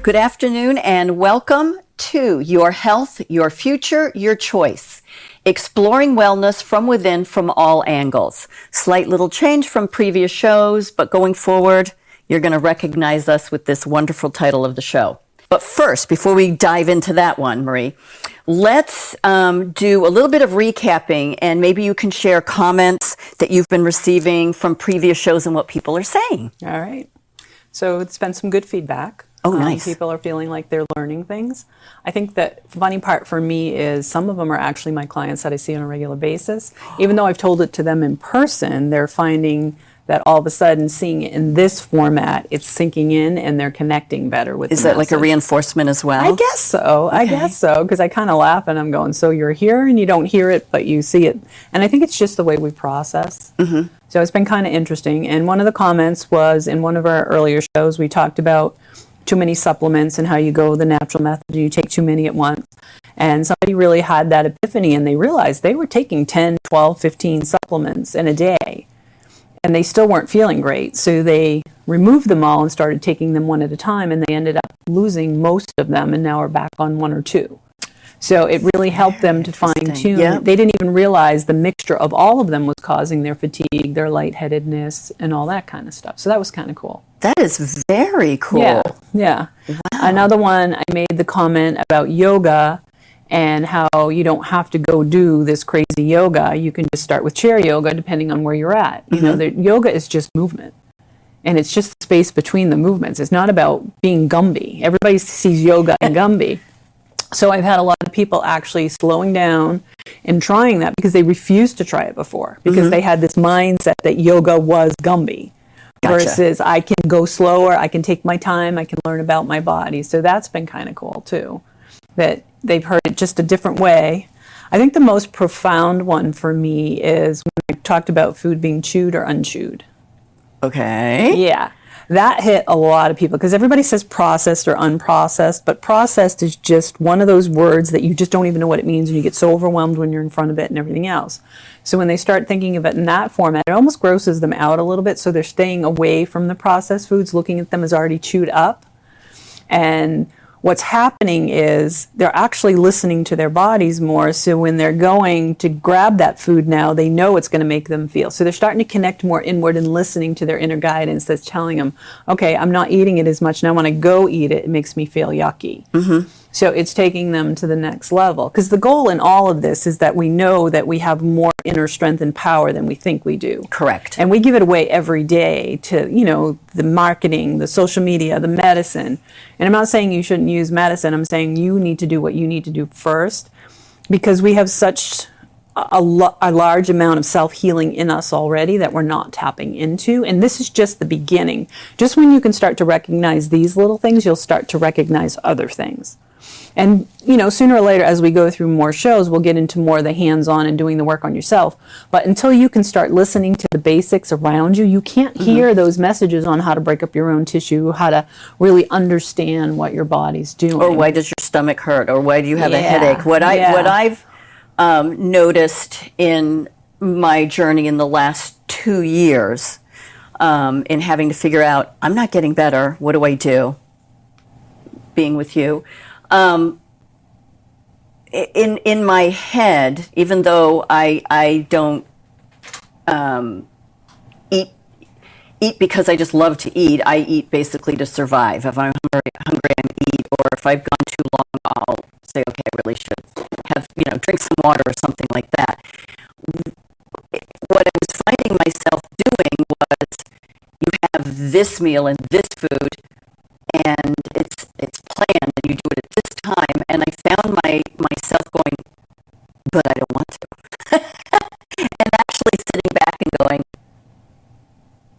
Good afternoon and welcome to Your Health, Your Future, Your Choice. Exploring wellness from within from all angles. Slight little change from previous shows, but going forward, you're going to recognize us with this wonderful title of the show. But first, before we dive into that one, Marie, let's do a little bit of recapping, and maybe you can share comments that you've been receiving from previous shows and what people are saying. All right. So it's been some good feedback. Oh, nice. People are feeling like they're learning things. I think the funny part for me is some of them are actually my clients that I see on a regular basis. Even though I've told it to them in person, they're finding that all of a sudden seeing it in this format, it's sinking in and they're connecting better with Is the that like a message. Reinforcement as well? I guess so. I guess so, because I kind of laugh and I'm going, so you're here and you don't hear it, but you see it. And I think it's just the way we process. Mm-hmm. So it's been kind of interesting. And one of the comments was in one of our earlier shows, we talked about too many supplements and how you go the natural method and you take too many at once. And somebody really had that epiphany and they realized they were taking 10, 12, 15 supplements in a day and they still weren't feeling great. So they removed them all and started taking them one at a time, and they ended up losing most of them and now are back on one or two. So it really helped them to fine tune. Yep. They didn't even realize the mixture of all of them was causing their fatigue, their lightheadedness, and all that kind of stuff. So that was kind of cool. That is very cool. Yeah. Wow. Another one, I made the comment about yoga and how you don't have to go do this crazy yoga. You can just start with chair yoga depending on where you're at. You know, the yoga is just movement. And it's just the space between the movements. It's not about being Gumby. Everybody sees yoga and Gumby. So I've had a lot of people actually slowing down and trying that because they refused to try it before because they had this mindset that yoga was Gumby. Gotcha. Versus I can go slower, I can take my time, I can learn about my body. So that's been kind of cool too, that they've heard it just a different way. I think the most profound one for me is when I talked about food being chewed or unchewed. Okay. Yeah. That hit a lot of people because everybody says processed or unprocessed, but processed is just one of those words that you just don't even know what it means and you get so overwhelmed when you're in front of it and everything else. So when they start thinking of it in that format, it almost grosses them out a little bit. So they're staying away from the processed foods, looking at them as already chewed up. And what's happening is they're actually listening to their bodies more. So when they're going to grab that food now, they know it's going to make them feel. So they're starting to connect more inward and listening to their inner guidance that's telling them, okay, I'm not eating it as much now. When I go eat it, it makes me feel yucky. Mm-hmm. So it's taking them to the next level. Because the goal in all of this is that we know that we have more inner strength and power than we think we do. Correct. And we give it away every day to, you know, the marketing, the social media, the medicine. And I'm not saying you shouldn't use medicine. I'm saying you need to do what you need to do first because we have such a large amount of self-healing in us already that we're not tapping into. And this is just the beginning. Just when you can start to recognize these little things, you'll start to recognize other things. And, you know, sooner or later, as we go through more shows, we'll get into more of the hands-on and doing the work on yourself. But until you can start listening to the basics around you, you can't hear those messages on how to break up your own tissue, how to really understand what your body's doing. Or why does your stomach hurt? Or why do you have a headache? What I've noticed in my journey in the last 2 years in having to figure out, I'm not getting better. What do I do? Being with you. In my head, even though I don't eat because I just love to eat, I eat basically to survive. If I'm hungry, I eat, or if I've gone too long, I'll say, okay, I really should have, drink some water or something like that. What I was finding myself doing was, you have this meal and this food, and it's planned, and you do it at this time, and I found myself going, but I don't want to. And actually sitting back and going,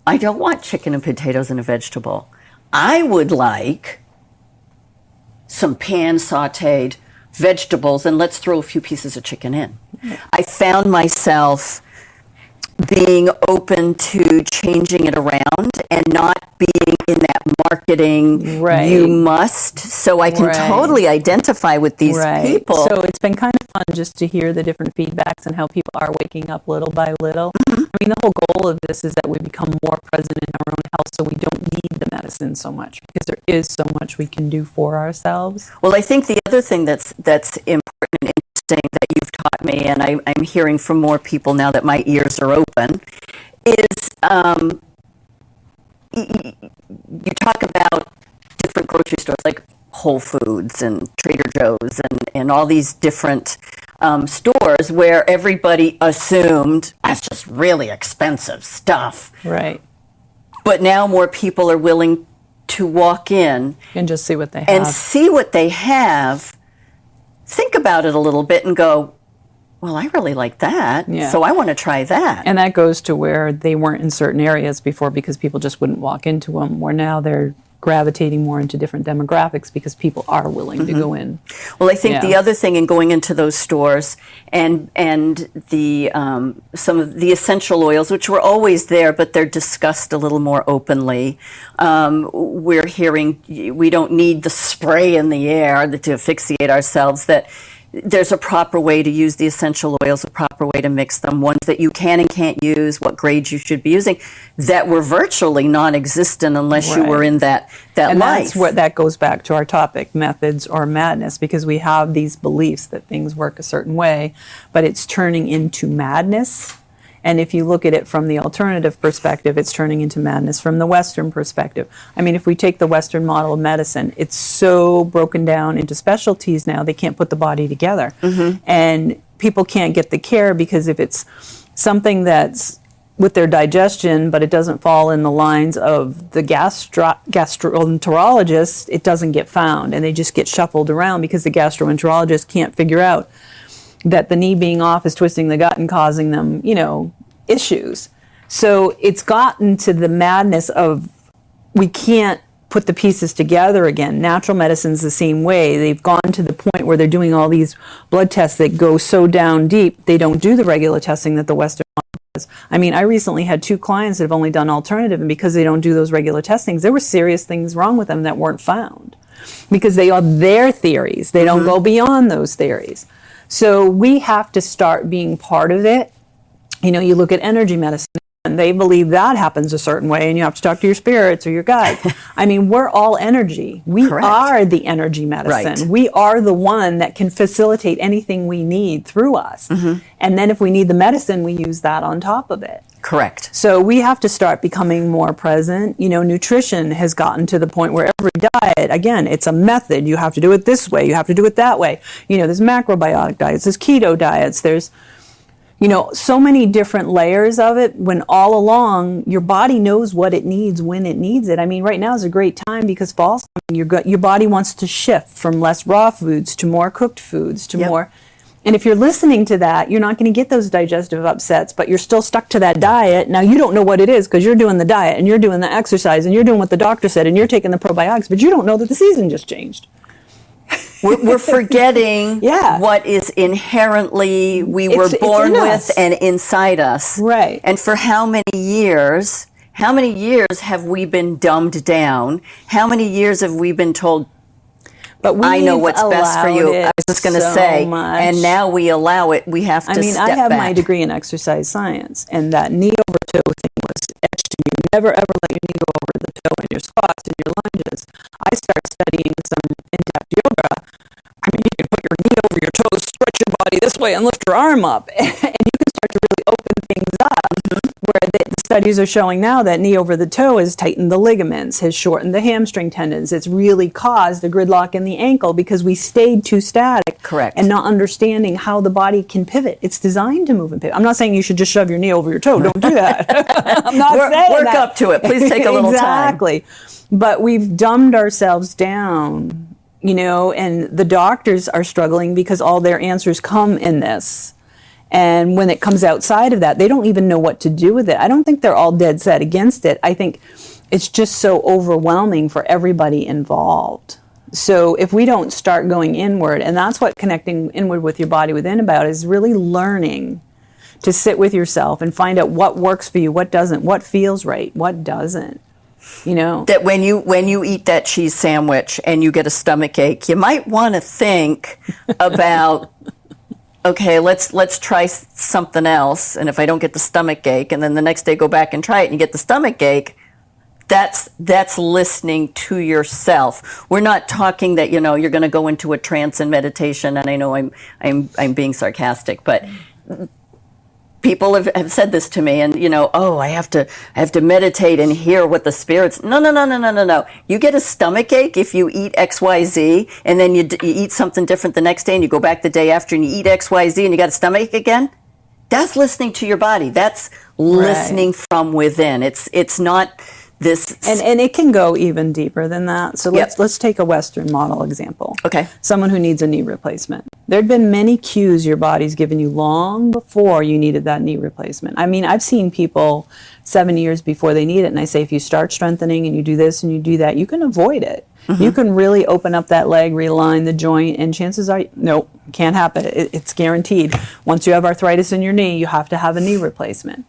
I don't want chicken and potatoes and a vegetable. I would like some pan-sauteed vegetables, and let's throw a few pieces of chicken in. I found myself being open to changing it around and not being in that marketing, you must. So I can totally identify with these people. So it's been kind of fun just to hear the different feedbacks and how people are waking up little by little. I mean, the whole goal of this is that we become more present in our own health so we don't need the medicine so much, because there is so much we can do for ourselves. Well, I think the other thing that's important and interesting that you've taught me, and I'm hearing from more people now that my ears are open, is you talk about different grocery stores like Whole Foods and Trader Joe's and all these different stores where everybody assumed that's just really expensive stuff. Right. But now more people are willing to walk in And just see what they have. and see what they have, think about it a little bit and go, well, I really like that, Yeah. so I want to try that. And that goes to where they weren't in certain areas before because people just wouldn't walk into them, where now they're gravitating more into different demographics because people are willing to go in. Well, I think Yeah. the other thing in going into those stores and the some of the essential oils, which were always there, but they're discussed a little more openly. We're hearing we don't need the spray in the air to asphyxiate ourselves, that there's a proper way to use the essential oils, a proper way to mix them, ones that you can and can't use, what grades you should be using, that were virtually non-existent unless you were in that And life. that's where that goes back to our topic, methods or madness, because we have these beliefs that things work a certain way, but it's turning into madness. And if you look at it from the alternative perspective, it's turning into madness from the Western perspective. I mean, if we take the Western model of medicine, it's so broken down into specialties now, they can't put the body together. And people can't get the care because if it's something that's with their digestion, but it doesn't fall in the lines of the gastroenterologist, it doesn't get found. And they just get shuffled around because the gastroenterologist can't figure out that the knee being off is twisting the gut and causing them, issues. So it's gotten to the madness of we can't put the pieces together again. Natural medicine's the same way. They've gone to the point where they're doing all these blood tests that go so down deep, they don't do the regular testing that the Western model does. I mean, I recently had 2 clients that have only done alternative, and because they don't do those regular testings, there were serious things wrong with them that weren't found because they are their theories. They don't go beyond those theories. So we have to start being part of it. You look at energy medicine, and they believe that happens a certain way, and you have to talk to your spirits or your guides. I mean, we're all energy. We Correct. are the energy medicine. Right. We are the one that can facilitate anything we need through us. And then if we need the medicine, we use that on top of it. Correct. So we have to start becoming more present. Nutrition has gotten to the point where every diet, again, it's a method. You have to do it this way. You have to do it that way. There's macrobiotic diets, there's keto diets, there's, so many different layers of it, when all along your body knows what it needs when it needs it. I mean, right now is a great time because fall's coming. Your body wants to shift from less raw foods to more cooked foods to more. And if you're listening to that, you're not going to get those digestive upsets, but you're still stuck to that diet. Now, you don't know what it is because you're doing the diet and you're doing the exercise and you're doing what the doctor said and you're taking the probiotics, but you don't know that the season just changed. We're forgetting what is inherently we were born with and inside us. Right. And for how many years have we been dumbed down? How many years have we been told, but I know what's best for you? I was just going to say, much. And now we allow it. We have to step back. I have my degree in exercise science, and that knee over toe thing was etched in you. Never ever let your knee go over the toe in your squats and your lunges. I start studying some in-depth yoga. I mean, you can put your knee over your toes, stretch your body this way, and lift your arm up, and you can start to really open things up. Where the studies are showing now that knee over the toe has tightened the ligaments, has shortened the hamstring tendons. It's really caused a gridlock in the ankle because we stayed too static. Correct. And not understanding how the body can pivot. It's designed to move and pivot. I'm not saying you should just shove your knee over your toe. Don't do that. I'm not saying work that. up to it. Please take a little time. Exactly. But we've dumbed ourselves down, and the doctors are struggling because all their answers come in this. And when it comes outside of that, they don't even know what to do with it. I don't think they're all dead set against it. I think it's just so overwhelming for everybody involved. So if we don't start going inward, and that's what connecting inward with your body within about is really learning to sit with yourself and find out what works for you, what doesn't, what feels right, what doesn't. That when you eat that cheese sandwich and you get a stomach ache, you might want to think about okay, let's try something else. And if I don't get the stomach ache, and then the next day go back and try it and you get the stomach ache, that's listening to yourself. We're not talking that, you're going to go into a trance and meditation. And I know I'm being sarcastic, but people have said this to me, and I have to meditate and hear what the spirits. No. You get a stomach ache if you eat XYZ, and then you eat something different the next day, and you go back the day after and you eat XYZ, and you got a stomach ache again. That's listening to your body. That's listening from within. It's not this. And it can go even deeper than that. So let's take a Western model example. Okay. Someone who needs a knee replacement. There'd been many cues your body's given you long before you needed that knee replacement. I mean, I've seen people 7 years before they need it, and I say, if you start strengthening and you do this and you do that, you can avoid it. Mm-hmm. You can really open up that leg, realign the joint, and chances are, nope, can't happen. It's guaranteed. Once you have arthritis in your knee, you have to have a knee replacement.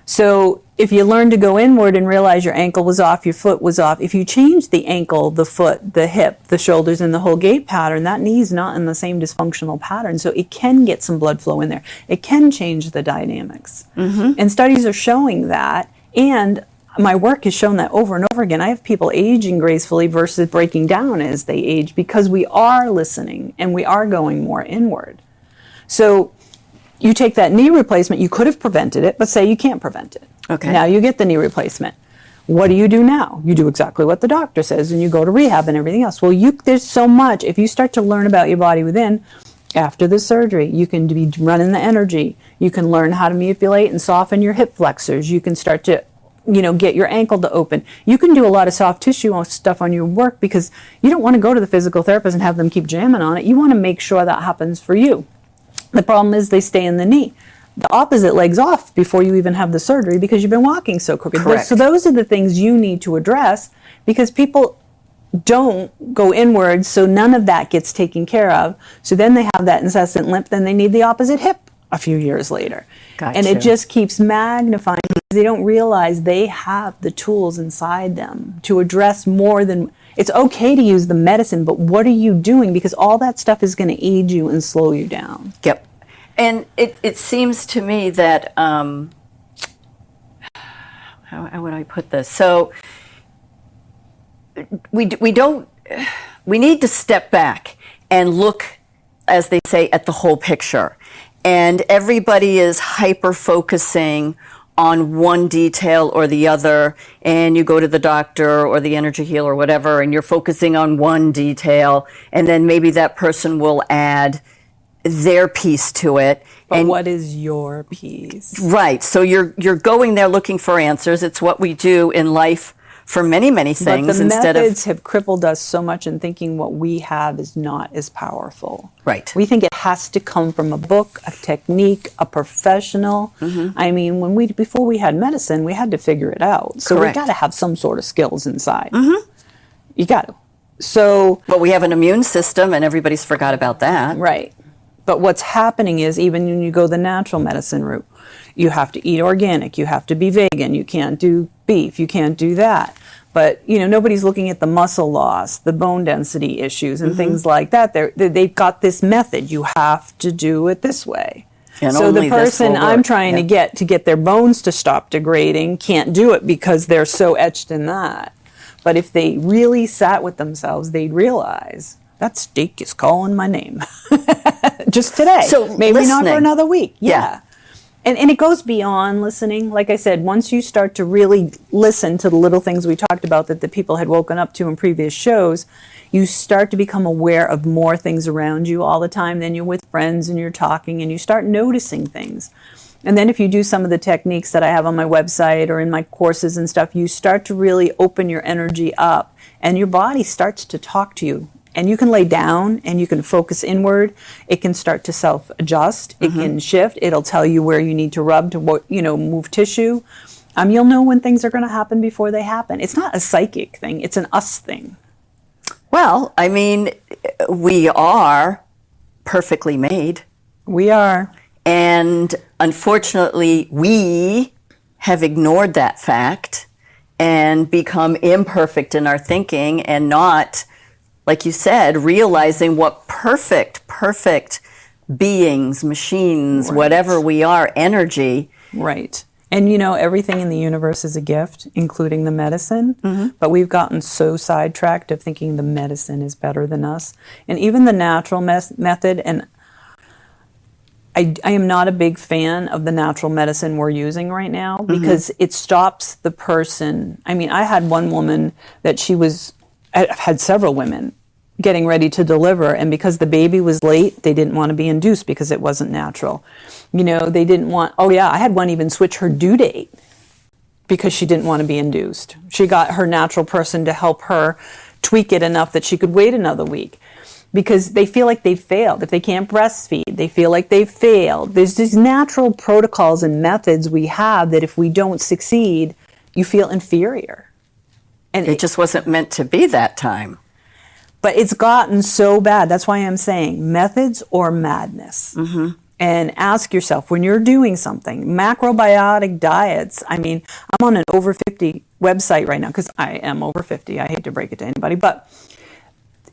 So if you learn to go inward and realize your ankle was off, your foot was off, if you change the ankle, the foot, the hip, the shoulders, and the whole gait pattern, that knee's not in the same dysfunctional pattern. So it can get some blood flow in there. It can change the dynamics. Mm-hmm. And studies are showing that. And my work has shown that over and over again. I have people aging gracefully versus breaking down as they age because we are listening and we are going more inward. So you take that knee replacement, you could have prevented it, but say you can't prevent it. Okay. Now you get the knee replacement. What do you do now? You do exactly what the doctor says, and you go to rehab and everything else. Well, there's so much. If you start to learn about your body within, after the surgery, you can be running the energy. You can learn how to manipulate and soften your hip flexors. You can start to, get your ankle to open. You can do a lot of soft tissue stuff on your work because you don't want to go to the physical therapist and have them keep jamming on it. You want to make sure that happens for you. The problem is they stay in the knee. The opposite leg's off before you even have the surgery because you've been walking so crooked. Correct. So those are the things you need to address because people don't go inwards, so none of that gets taken care of. So then they have that incessant limp, then they need the opposite hip a few years later. Gotcha. And it just keeps magnifying because they don't realize they have the tools inside them to address more than... It's okay to use the medicine, but what are you doing? Because all that stuff is going to aid you and slow you down. Yep. And it seems to me that, how would I put this? So we need to step back and look, as they say, at the whole picture. And everybody is hyper-focusing on one detail or the other, and you go to the doctor or the energy healer or whatever, and you're focusing on one detail, and then maybe that person will add their piece to it. But and what is your piece? Right. So you're going there looking for answers. It's what we do in life for many, many things. But the instead methods of have crippled us so much in thinking what we have is not as powerful. Right. We think it has to come from a book, a technique, a professional. Mm-hmm. I mean, before we had medicine, we had to figure it out. So Correct. we got to have some sort of skills inside. Mm-hmm. You got to. So, but we have an immune system, and everybody's forgot about that. Right. But what's happening is even when you go the natural medicine route, you have to eat organic, you have to be vegan, you can't do beef, you can't do that. But, nobody's looking at the muscle loss, the bone density issues and things like that. They've got this method. You have to do it this way. And so only the person I'm trying to get their bones to stop degrading can't do it because they're so etched in that. But if they really sat with themselves, they'd realize that steak is calling my name. Just today. So maybe not for another week. Yeah. And it goes beyond listening. Like I said, once you start to really listen to the little things we talked about that the people had woken up to in previous shows, you start to become aware of more things around you all the time. Then you're with friends and you're talking and you start noticing things. And then if you do some of the techniques that I have on my website or in my courses and stuff, you start to really open your energy up and your body starts to talk to you. And you can lay down and you can focus inward. It can start to self-adjust. It can shift. It'll tell you where you need to rub to, move tissue. You'll know when things are going to happen before they happen. It's not a psychic thing. It's an us thing. Well, I mean, we are perfectly made. We are. And unfortunately, we have ignored that fact and become imperfect in our thinking and not, like you said, realizing what perfect beings, machines, Right. whatever we are, energy. Right. And everything in the universe is a gift, including the medicine. But we've gotten so sidetracked of thinking the medicine is better than us. And even the natural method, and I am not a big fan of the natural medicine we're using right now because it stops the person. I mean, I had one woman that I've had several women getting ready to deliver, and because the baby was late, they didn't want to be induced because it wasn't natural. They didn't want, I had one even switch her due date because she didn't want to be induced. She got her natural person to help her tweak it enough that she could wait another week because they feel like they've failed. If they can't breastfeed, they feel like they've failed. There's these natural protocols and methods we have that if we don't succeed, you feel inferior. And It just wasn't meant to be that time. But it's gotten so bad. That's why I'm saying methods or madness. And ask yourself when you're doing something, macrobiotic diets. I mean, I'm on an over 50 website right now because I am over 50. I hate to break it to anybody, but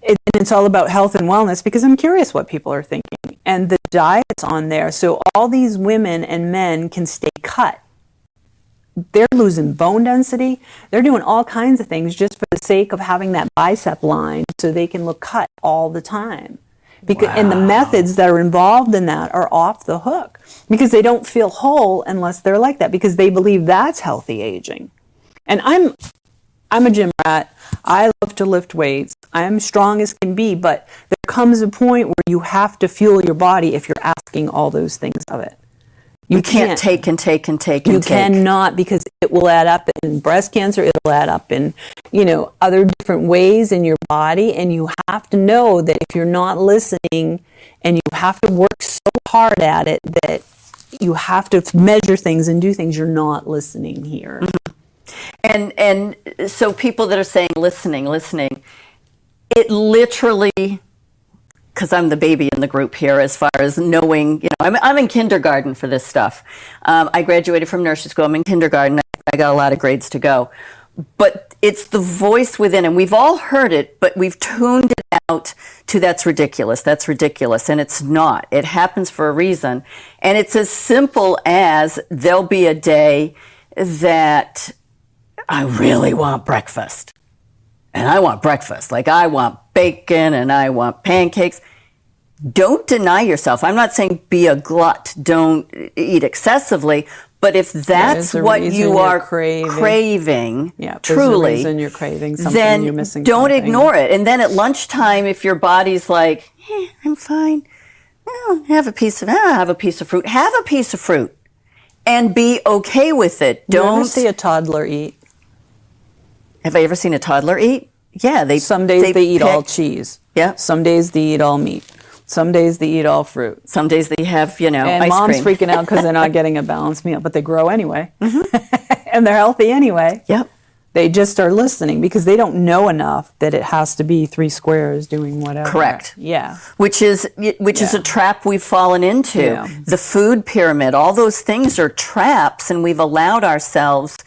it's all about health and wellness because I'm curious what people are thinking. And the diet's on there. So all these women and men can stay cut. They're losing bone density. They're doing all kinds of things just for the sake of having that bicep line so they can look cut all the time. And the methods that are involved in that are off the hook because they don't feel whole unless they're like that because they believe that's healthy aging. And I'm a gym rat. I love to lift weights. I'm strong as can be, but there comes a point where you have to fuel your body if you're asking all those things of it. You can't take and take and take and You take. cannot because it will add up in breast cancer. It'll add up in, other different ways in your body. And you have to know that if you're not listening and you have to work so hard at it that you have to measure things and do things, you're not listening here. And so people that are saying listening, it literally, because I'm the baby in the group here as far as knowing, I'm in kindergarten for this stuff. I graduated from nursery school. I'm in kindergarten. I got a lot of grades to go. But it's the voice within, and we've all heard it, but we've tuned it out to that's ridiculous, and it's not. It happens for a reason. And it's as simple as there'll be a day that I really want breakfast. And I want breakfast. Like I want bacon and I want pancakes. Don't deny yourself. I'm not saying be a glut. Don't eat excessively. But if that's what you are craving truly, reason you're craving something, then you're missing don't something. ignore it. And then at lunchtime, if your body's like, I'm fine, well, have a piece of fruit. Have a piece of fruit and be okay with it. You ever Don't see a toddler eat? Have I ever seen a toddler eat? Yeah, Some days they eat all cheese. Yeah. Some days they eat all meat. Some days they eat all fruit. Some days they have, And ice mom's cream. freaking out because they're not getting a balanced meal, but they grow anyway. And they're healthy anyway. Yep. They just are listening because they don't know enough that it has to be 3 squares doing whatever. Correct. Yeah. Which is a trap we've fallen into. Yeah. The food pyramid, all those things are traps, and we've allowed ourselves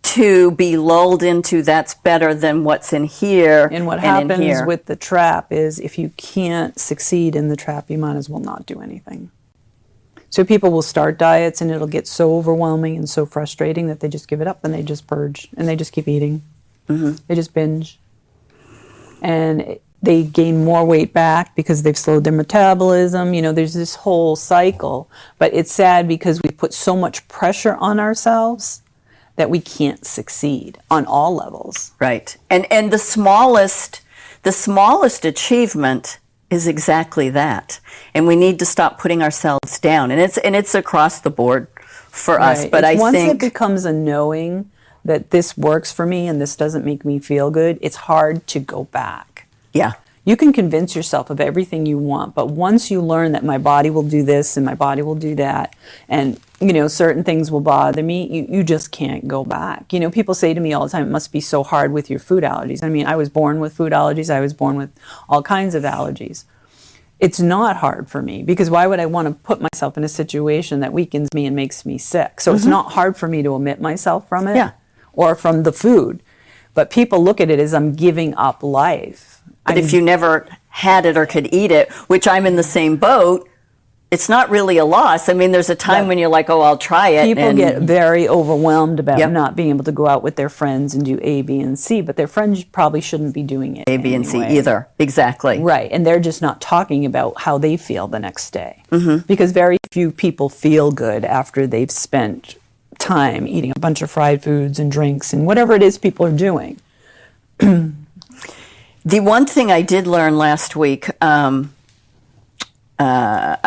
to be lulled into that's better than what's in here And what in happens here. with the trap is if you can't succeed in the trap, you might as well not do anything. So people will start diets and it'll get so overwhelming and so frustrating that they just give it up and they just purge and they just keep eating. They just binge. And they gain more weight back because they've slowed their metabolism. There's this whole cycle. But it's sad because we put so much pressure on ourselves that we can't succeed on all levels. Right. And the smallest achievement is exactly that. And we need to stop putting ourselves down. And it's across the board for us. But Once it think becomes a knowing that this works for me and this doesn't make me feel good, it's hard to go back. yeah. You can convince yourself of everything you want, but once you learn that my body will do this and my body will do that, and certain things will bother me, you just can't go back. People say to me all the time, it must be so hard with your food allergies. I mean, I was born with food allergies. I was born with all kinds of allergies. It's not hard for me because why would I want to put myself in a situation that weakens me and makes me sick? So it's not hard for me to omit myself from it or from the food. But people look at it as I'm giving up life. But if you never had it or could eat it, which I'm in the same boat, it's not really a loss. I mean, there's a time when you're like, oh, I'll try it. People get very overwhelmed about Yep. not being able to go out with their friends and do A, B, and C, but their friends probably shouldn't be doing it A, B, and C anyway. either. Exactly. Right, and they're just not talking about how they feel the next day. Mm-hmm. Because very few people feel good after they've spent time eating a bunch of fried foods and drinks and whatever it is people are doing. The one thing I did learn last week, I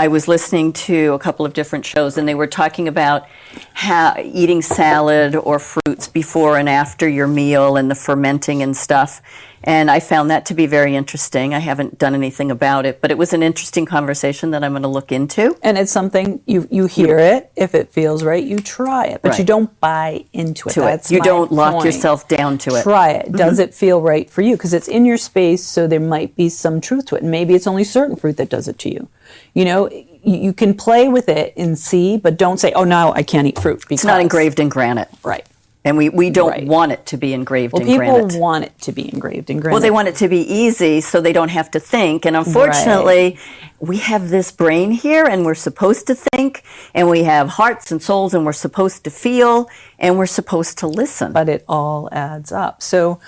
was listening to a couple of different shows, and they were talking about how eating salad or fruits before and after your meal and the fermenting and stuff. And I found that to be very interesting. I haven't done anything about it, but it was an interesting conversation that I'm going to look into. And it's something you hear it. If it feels right, you try it, but you Right. don't buy into it. That's You my don't lock point. yourself down to it. Try it. Does it feel right for you? Because it's in your space, so there might be some truth to it. And maybe it's only certain fruit that does it to you. You know, you can play with it and see, but don't say, "Oh, no, I can't eat fruit." Because It's not engraved in granite. right. And we don't Right. want it to be engraved Well, in people granite. want it to be engraved in granite. Well, they want it to be easy so they don't have to think. And unfortunately, we have this brain here and we're supposed to think, and we have hearts and souls and we're supposed to feel, and we're supposed to listen. But it all adds up. So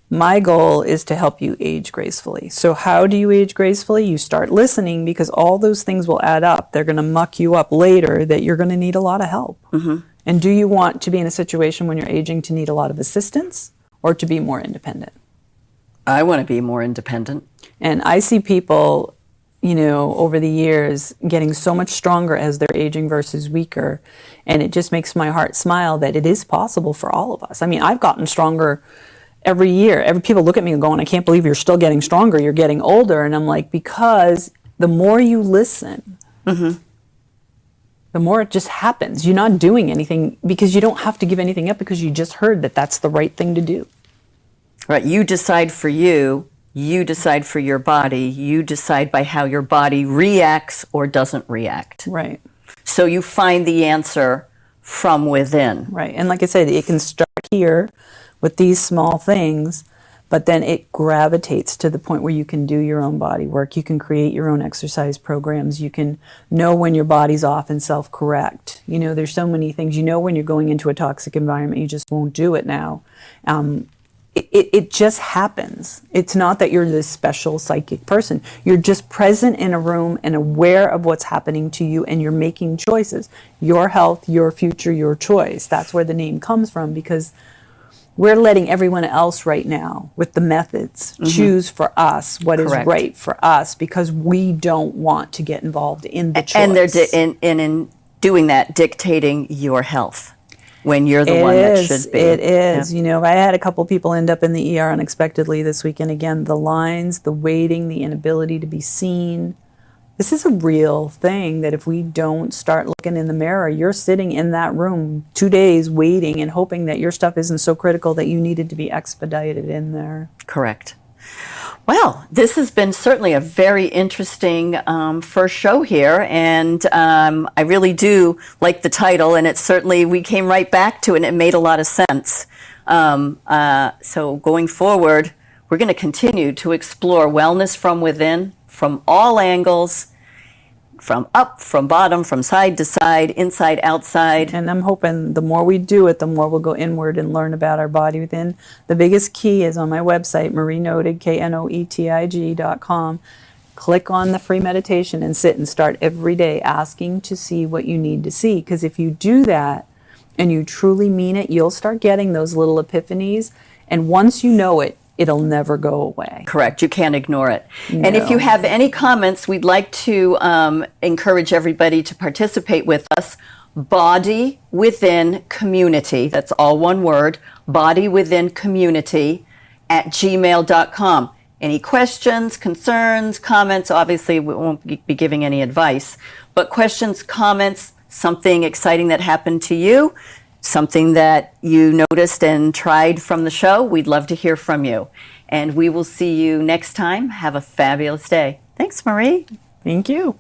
my goal is to help you age gracefully. So how do you age gracefully? You start listening, because all those things will add up. They're going to muck you up later that you're going to need a lot of help. Mm-hmm. And do you want to be in a situation when you're aging to need a lot of assistance, or to be more independent? I want to be more independent. And I see people, you know, over the years getting so much stronger as they're aging versus weaker. And it just makes my heart smile that it is possible for all of us. I mean, I've gotten stronger every year. Every people look at me and going, "I can't believe you're still getting stronger. You're getting older." And I'm like, because the more you listen, the more it just happens. You're not doing anything because you don't have to give anything up, because you just heard that that's the right thing to do. Right? You decide for you. You decide for your body. You decide by how your body reacts or doesn't react. Right. So you find the answer from within. Right. And like I said, it can start here with these small things, but then it gravitates to the point where you can do your own body work. You can create your own exercise programs. You can know when your body's off and self-correct. You know, there's so many things. You know when you're going into a toxic environment, you just won't do it now. It just happens. It's not that you're this special psychic person. You're just present in a room and aware of what's happening to you, and you're making choices. Your health, your future, your choice. That's where the name comes from, because we're letting everyone else right now with the methods choose for us what is Correct. right for us, because we don't want to get involved in the choice. And they're in doing that, dictating your health when you're the one that should be. It is. Yeah. You know, I had a couple people end up in the ER unexpectedly this week. And again, the lines, the waiting, the inability to be seen. This is a real thing that if we don't start looking in the mirror, you're sitting in that room 2 days waiting and hoping that your stuff isn't so critical that you needed to be expedited in there. Correct. Well, this has been certainly a very interesting first show here, and I really do like the title, and it's certainly, we came right back to it, and it made a lot of sense. So going forward, we're going to continue to explore wellness from within, from all angles, from up, from bottom, from side to side, inside, outside. And I'm hoping the more we do it, the more we'll go inward and learn about our body within. The biggest key is on my website, marienoetig, KNOETIG.com. Click on the free meditation and sit and start every day asking to see what you need to see. Because if you do that and you truly mean it, you'll start getting those little epiphanies. And once you know it, it'll never go away. Correct. You can't ignore it. No. And if you have any comments, we'd like to encourage everybody to participate with us. Body Within Community, that's all one word, Body Within Community @gmail.com. Any questions, concerns, comments? Obviously, we won't be giving any advice, but questions, comments, something exciting that happened to you, something that you noticed and tried from the show, we'd love to hear from you. And we will see you next time. Have a fabulous day. Thanks, Marie. Thank you.